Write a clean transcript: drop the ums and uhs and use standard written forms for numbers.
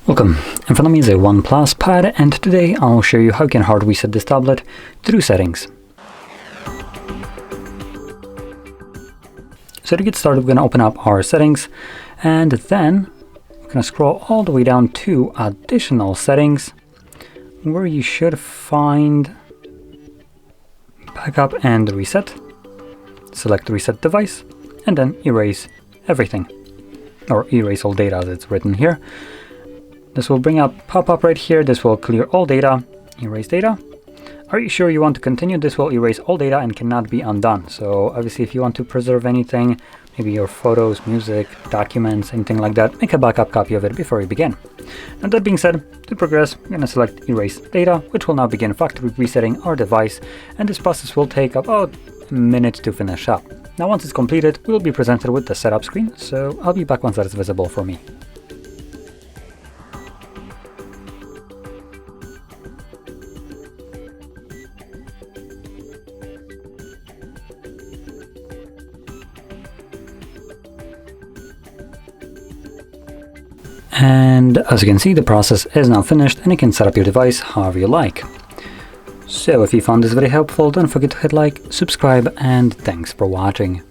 Welcome, in front of me is a OnePlus Pad, and today I'll show you how you can hard reset this tablet through settings. So to get started, we're going to open up our settings, and then we're going to scroll all the way down to additional settings, where you should find backup and reset. Select reset device, and then erase everything, or erase all data as it's written here. This will bring up pop-up right here. This will clear all data, erase data. Are you sure you want to continue? This will erase all data and cannot be undone. So obviously if you want to preserve anything, maybe your photos, music, documents, anything like that, make a backup copy of it before you begin. Now that being said, to progress, we're going to select erase data, which will now begin factory resetting our device, and this process will take about a minute to finish up. Now once it's completed, we'll be presented with the setup screen, so I'll be back once that is visible for me. And as you can see, the process is now finished and you can set up your device however you like. So if you found this very helpful, don't forget to hit like, subscribe, and thanks for watching.